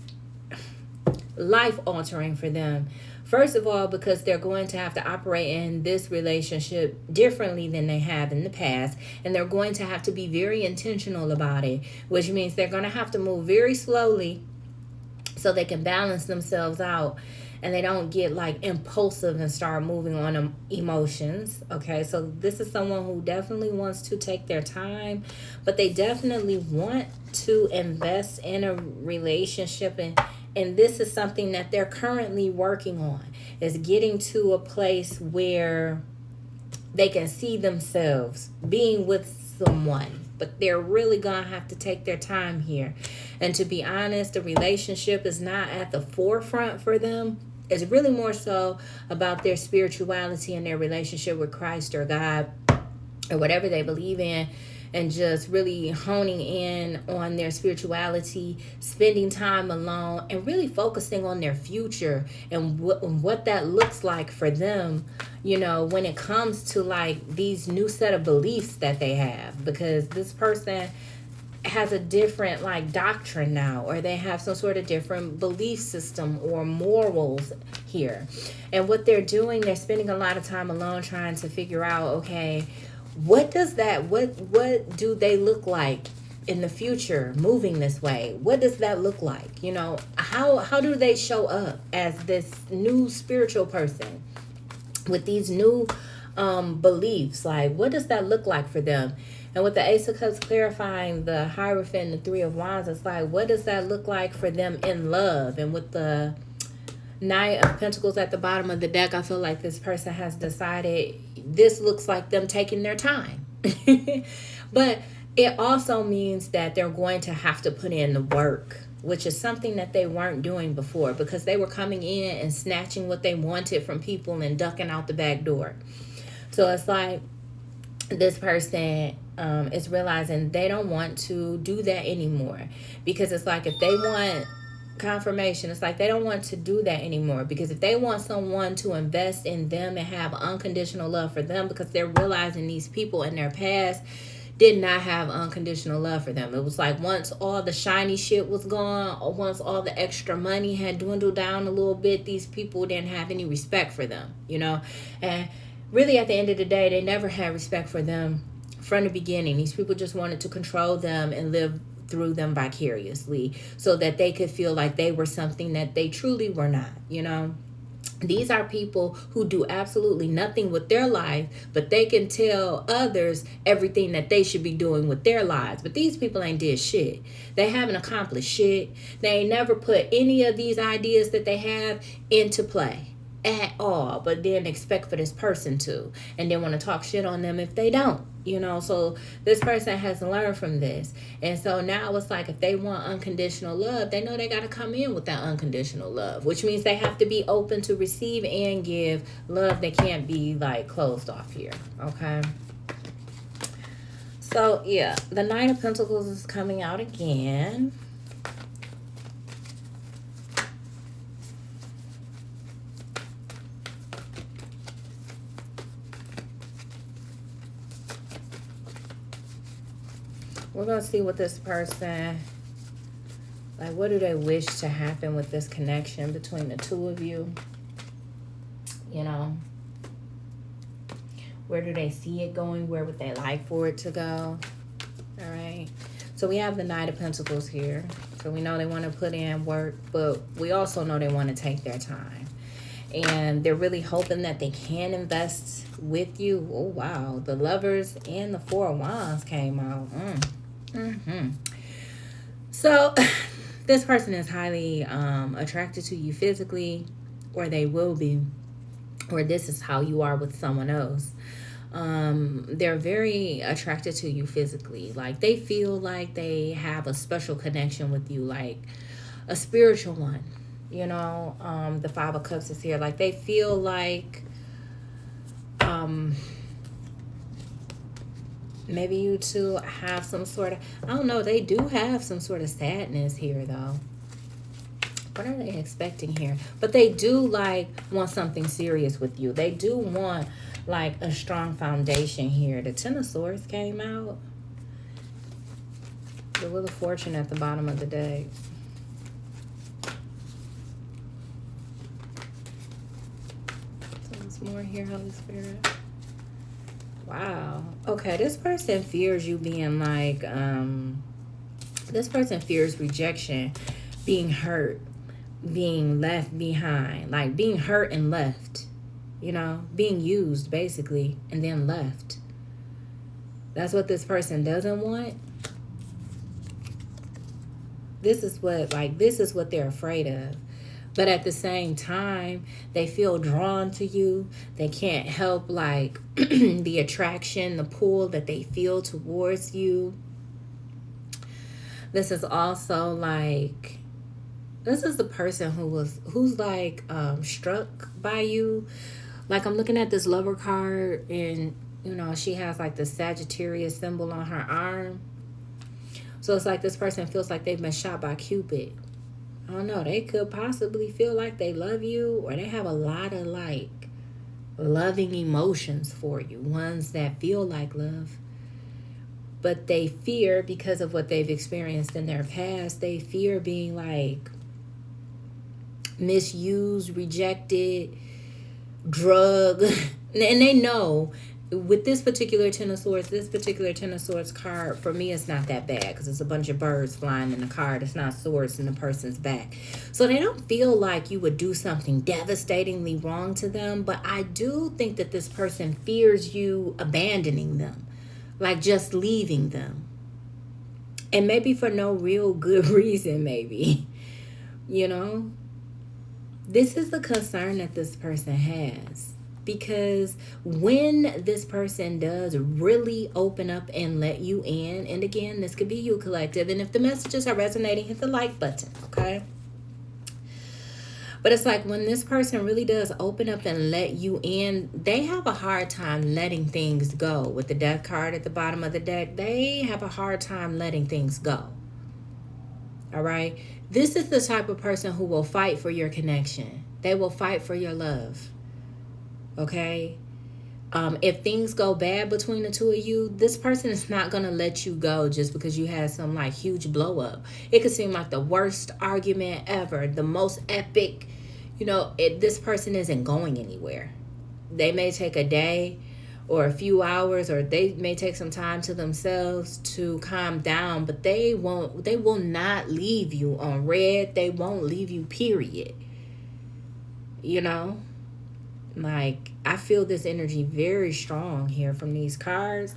life altering for them. First of all, because they're going to have to operate in this relationship differently than they have in the past. And they're going to have to be very intentional about it, which means they're going to have to move very slowly so they can balance themselves out. and they don't get like impulsive and start moving on emotions. Okay, so this is someone who definitely wants to take their time, but they definitely want to invest in a relationship, and this is something that they're currently working on, is getting to a place where they can see themselves being with someone, but they're really gonna have to take their time here. And to be honest, the relationship is not at the forefront for them. It's really more so about their spirituality and their relationship with Christ or God or whatever they believe in, and just really honing in on their spirituality, spending time alone, and really focusing on their future and what that looks like for them, you know, when it comes to like these new set of beliefs that they have. Because this person has a different like doctrine now, or they have some sort of different belief system or morals here. And what they're doing, they're spending a lot of time alone trying to figure out, okay, what do they look like in the future moving this way? What does that look like? You know, how do they show up as this new spiritual person with these new beliefs? Like, what does that look like for them? And with the Ace of Cups clarifying the Hierophant and the Three of Wands, it's like, what does that look like for them in love? And with the Knight of Pentacles at the bottom of the deck, I feel like this person has decided this looks like them taking their time. But it also means that they're going to have to put in the work, which is something that they weren't doing before, because they were coming in and snatching what they wanted from people and ducking out the back door. So it's like this person is realizing they don't want to do that anymore, because it's like if they want confirmation, it's like they don't want to do that anymore, because if they want someone to invest in them and have unconditional love for them, because they're realizing these people in their past did not have unconditional love for them. It was like once all the shiny shit was gone, or once all the extra money had dwindled down a little bit, these people didn't have any respect for them, you know. And really at the end of the day, they never had respect for them from the beginning. These people just wanted to control them and live through them vicariously so that they could feel like they were something that they truly were not, you know. These are people who do absolutely nothing with their life, but they can tell others everything that they should be doing with their lives. But these people ain't did shit. They haven't accomplished shit. They ain't never put any of these ideas that they have into play at all, but then expect for this person to, and then want to talk shit on them if they don't, you know. So this person has learned from this, and so now it's like if they want unconditional love, they know they got to come in with that unconditional love, which means they have to be open to receive and give love. They can't be like closed off here. Okay, so yeah, the Nine of Pentacles is coming out again. We're going to see what this person, like, what do they wish to happen with this connection between the two of you? You know, where do they see it going? Where would they like for it to go? All right. So we have the Knight of Pentacles here. So we know they want to put in work, but we also know they want to take their time. And they're really hoping that they can invest with you. Oh, wow. The Lovers and the Four of Wands came out. So this person is highly attracted to you physically, or they will be, or this is how you are with someone else. They're very attracted to you physically. Like they feel like they have a special connection with you, like a spiritual one. You know, the Five of Cups is here. Like they feel like maybe you two have some sort of, I don't know, they do have some sort of sadness here though. What are they expecting here? But they do like want something serious with you. They do want like a strong foundation here. The Ten of Swords came out. The Wheel of Fortune at the bottom of the deck. So there's more here, Holy Spirit. Wow. Okay, this person fears you being like, this person fears rejection, being hurt, being left behind, like being hurt and left, being used basically and then left. That's what this person doesn't want. This is what they're afraid of. But at the same time, they feel drawn to you. They can't help the attraction, the pull that they feel towards you. This is also this is the person who's struck by you. Like, I'm looking at this lover card, and she has the Sagittarius symbol on her arm. So it's like this person feels like they've been shot by Cupid. I don't know. They could possibly feel like they love you, or they have a lot of loving emotions for you, ones that feel like love. But they fear, because of what they've experienced in their past, they fear being misused, rejected, drugged. And they know with this particular Ten of Swords card, for me, it's not that bad because it's a bunch of birds flying in the card. It's not swords in the person's back. So they don't feel like you would do something devastatingly wrong to them. But I do think that this person fears you abandoning them, just leaving them. And maybe for no real good reason, maybe. This is the concern that this person has. Because when this person does really open up and let you in, and again, this could be you, collective, and if the messages are resonating, hit the like button, okay? But it's when this person really does open up and let you in, they have a hard time letting things go. With the Death card at the bottom of the deck, they have a hard time letting things go. All right? This is the type of person who will fight for your connection. They will fight for your love. Okay? If things go bad between the two of you, this person is not going to let you go just because you had some huge blow up. It could seem like the worst argument ever, the most epic. This person isn't going anywhere. They may take a day or a few hours, or they may take some time to themselves to calm down, but they will not leave you on red. They won't leave you, period. I feel this energy very strong here from these cards.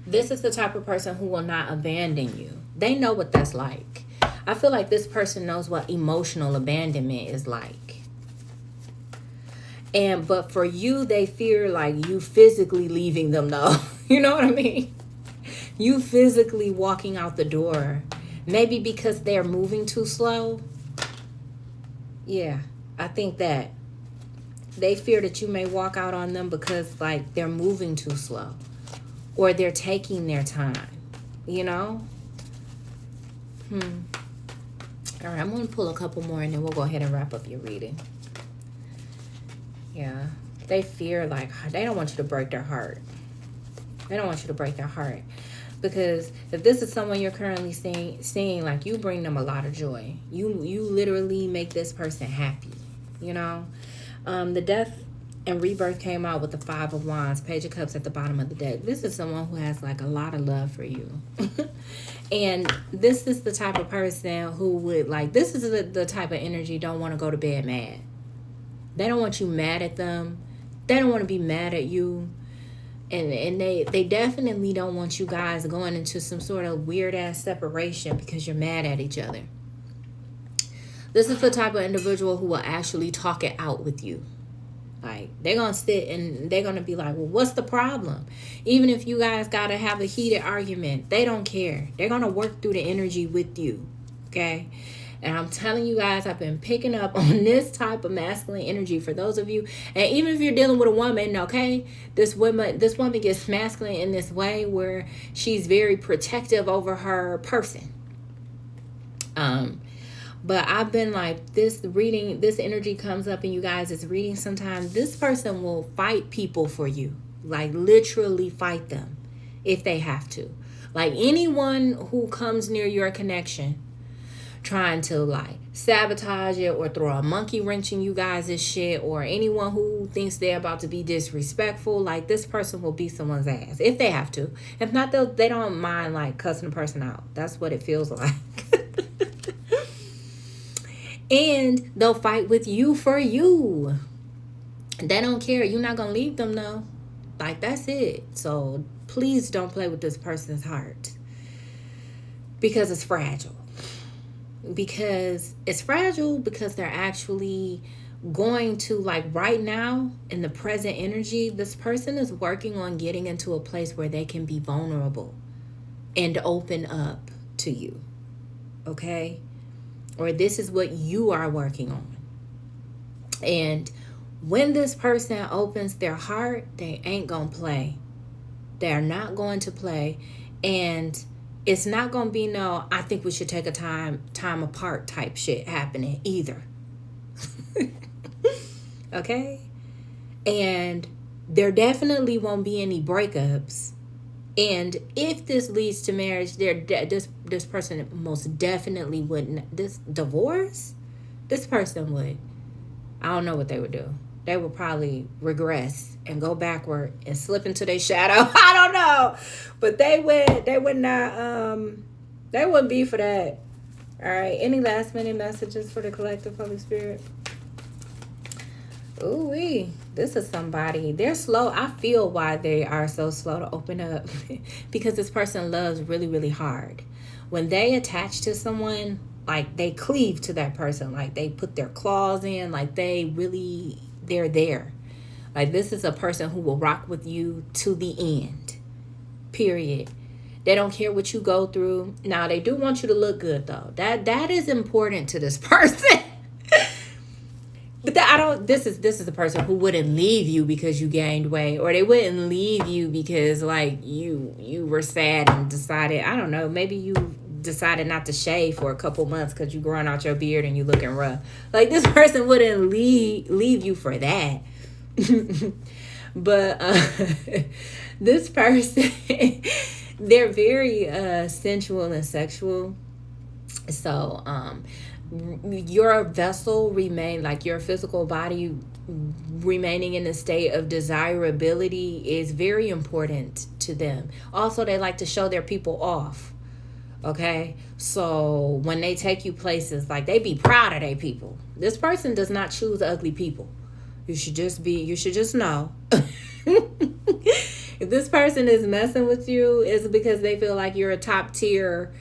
This is the type of person who will not abandon you. They know what that's like. I feel like this person knows what emotional abandonment is like. But for you, they fear you physically leaving them, though. You know what I mean? You physically walking out the door. Maybe because they're moving too slow. Yeah, I think that. They fear that you may walk out on them because they're moving too slow, or they're taking their time, All right, I'm going to pull a couple more and then we'll go ahead and wrap up your reading. Yeah, they fear they don't want you to break their heart. They don't want you to break their heart, because if this is someone you're currently seeing, you bring them a lot of joy. You literally make this person happy, The Death and Rebirth came out with the Five of Wands, Page of Cups at the bottom of the deck. This is someone who has a lot of love for you. And this is the type of person who would this is the type of energy don't want to go to bed mad. They don't want you mad at them. They don't want to be mad at you. And they definitely don't want you guys going into some sort of weird ass separation because you're mad at each other. This is the type of individual who will actually talk it out with you. They're going to sit and they're going to be well, what's the problem? Even if you guys got to have a heated argument, they don't care. They're going to work through the energy with you. Okay? And I'm telling you guys, I've been picking up on this type of masculine energy for those of you. And even if you're dealing with a woman, okay, this woman gets masculine in this way where she's very protective over her person. But I've been this energy comes up in you guys' is reading sometimes. This person will fight people for you. Literally fight them if they have to. Anyone who comes near your connection trying to sabotage it or throw a monkey wrench in you guys' shit, or anyone who thinks they're about to be disrespectful, this person will beat someone's ass if they have to. If not, they don't mind cussing the person out. That's what it feels like. And they'll fight with you for you. They don't care. You're not going to leave them, though. Like, that's it. So please don't play with this person's heart. Because it's fragile. Because it's fragile because they're actually going to, like, right now in the present energy, this person is working on getting into a place where they can be vulnerable and open up to you. Okay? Or this is what you are working on. And when this person opens their heart, they ain't gonna play. They're not going to play. And it's not gonna be no, I think we should take a time apart type shit happening either. Okay? And there definitely won't be any breakups. And if this leads to marriage, this person most definitely wouldn't. This divorce, this person would. I don't know what they would do. They would probably regress and go backward and slip into their shadow. I don't know, but they would not. They wouldn't be for that. All right. Any last minute messages for the collective Holy Spirit? Ooh-wee. This is somebody. They're slow. I feel why they are so slow to open up. Because this person loves really, really hard. When they attach to someone, like, they cleave to that person. Like, they put their claws in. Like, they're there. Like, this is a person who will rock with you to the end. Period. They don't care what you go through. Now, they do want you to look good, though. That is important to this person. But this is a person who wouldn't leave you because you gained weight, or they wouldn't leave you because, like, you were sad and decided, I don't know, maybe you decided not to shave for a couple months because you growing out your beard and you looking rough. Like, this person wouldn't leave you for that. But this person, they're very sensual and sexual. So your vessel remain, like your physical body remaining in a state of desirability is very important to them. Also, they like to show their people off. Okay, so when they take you places, like, they be proud of their people. This person does not choose ugly people. You should just know. If this person is messing with you, it's because they feel like you're a top tier,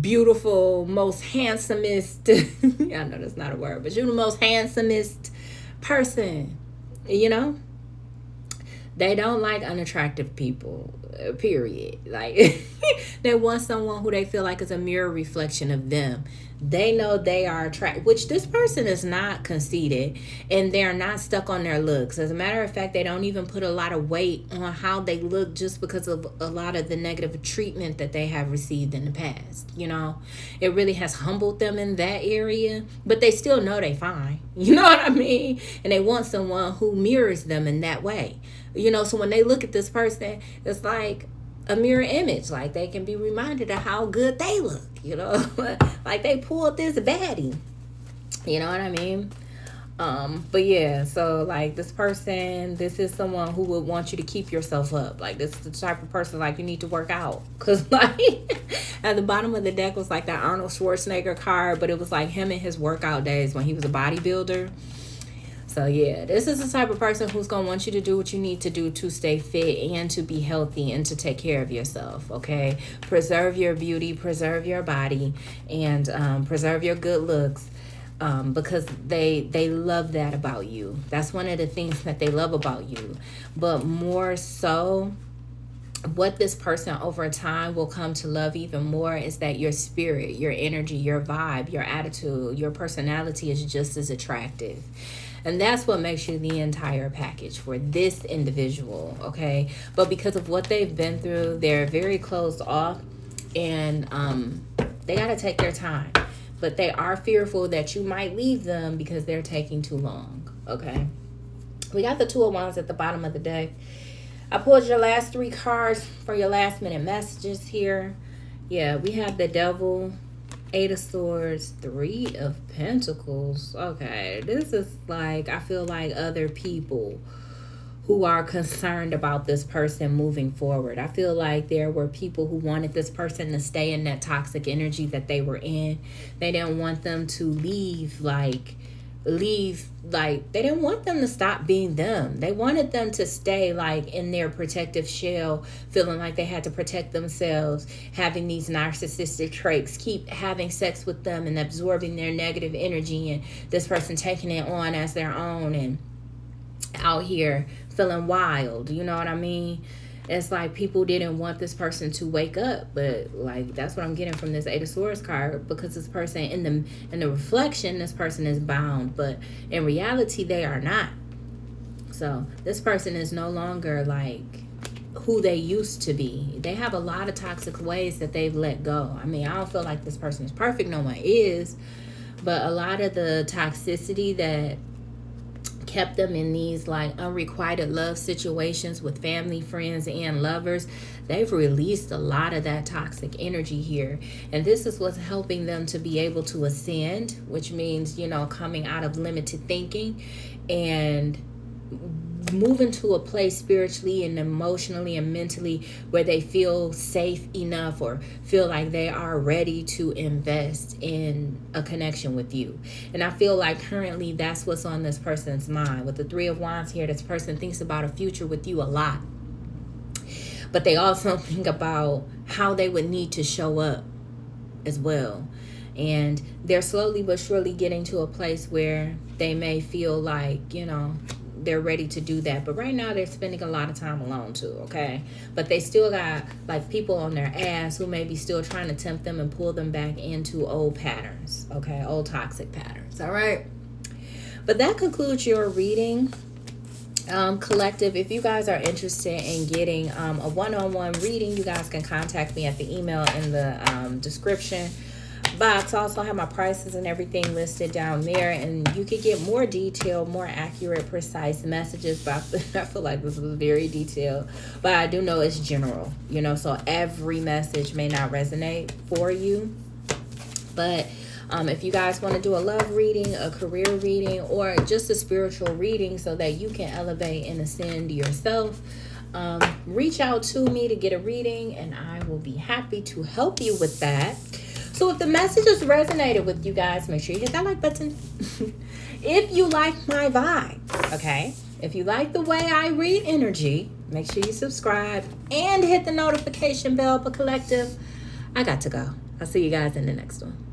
beautiful, most handsomest, I know that's not a word, but you're the most handsomest person, you know? They don't like unattractive people, period. Like, they want someone who they feel like is a mirror reflection of them. They know they are attractive, which this person is not conceited, and they're not stuck on their looks. As a matter of fact, they don't even put a lot of weight on how they look just because of a lot of the negative treatment that they have received in the past. You know, it really has humbled them in that area, but they still know they fine. You know what I mean? And they want someone who mirrors them in that way. You know, so when they look at this person, it's like a mirror image. Like, they can be reminded of how good they look, you know. Like, they pulled this baddie. You know what I mean? But yeah, so, like, this person, this is someone who would want you to keep yourself up. Like, this is the type of person, like, you need to work out. Because, like, at the bottom of the deck was, like, that Arnold Schwarzenegger card, but it was, like, him in his workout days when he was a bodybuilder. So, yeah, this is the type of person who's going to want you to do what you need to do to stay fit and to be healthy and to take care of yourself, okay? Preserve your beauty, preserve your body, and preserve your good looks, because they love that about you. That's one of the things that they love about you. But more so, what this person over time will come to love even more is that your spirit, your energy, your vibe, your attitude, your personality is just as attractive. And that's what makes you the entire package for this individual, okay? But because of what they've been through, they're very closed off, and they got to take their time. But they are fearful that you might leave them because they're taking too long, okay? We got the Two of Wands at the bottom of the deck. I pulled your last 3 cards for your last minute messages here. Yeah, we have the Devil, 8 of Swords, 3 of Pentacles. Okay, this is like, I feel like other people who are concerned about this person moving forward. I feel like there were people who wanted this person to stay in that toxic energy that they were in. They didn't want them to leave they didn't want them to stop being them. They wanted them to stay like in their protective shell, feeling like they had to protect themselves, having these narcissistic traits, keep having sex with them and absorbing their negative energy, and this person taking it on as their own and out here feeling wild. You know what I mean? It's like people didn't want this person to wake up, but like that's what I'm getting from this Eight of Swords card, because this person in the reflection, this person is bound, but in reality they are not. So this person is no longer like who they used to be. They have a lot of toxic ways that they've let go. I mean, I don't feel like this person is perfect, no one is, but a lot of the toxicity that kept them in these like unrequited love situations with family, friends, and lovers, they've released a lot of that toxic energy here. And this is what's helping them to be able to ascend, which means, you know, coming out of limited thinking and moving to a place spiritually and emotionally and mentally where they feel safe enough or feel like they are ready to invest in a connection with you. And I feel like currently that's what's on this person's mind. With the Three of Wands here, this person thinks about a future with you a lot, but they also think about how they would need to show up as well. And they're slowly but surely getting to a place where they may feel like, you know, they're ready to do that. But right now they're spending a lot of time alone too, okay? But they still got like people on their ass who may be still trying to tempt them and pull them back into old patterns, okay? Old toxic patterns, all right? But that concludes your reading. Collective, if you guys are interested in getting a one-on-one reading, you guys can contact me at the email in the description box. I also have my prices and everything listed down there, and you could get more detailed, more accurate, precise messages. But I feel like this was very detailed, but I do know it's general, you know, so every message may not resonate for you. But if you guys want to do a love reading, a career reading, or just a spiritual reading so that you can elevate and ascend yourself, reach out to me to get a reading, and I will be happy to help you with that. So if the messages resonated with you guys, make sure you hit that like button. If you like my vibe, okay? If you like the way I read energy, make sure you subscribe and hit the notification bell. But collective, I got to go. I'll see you guys in the next one.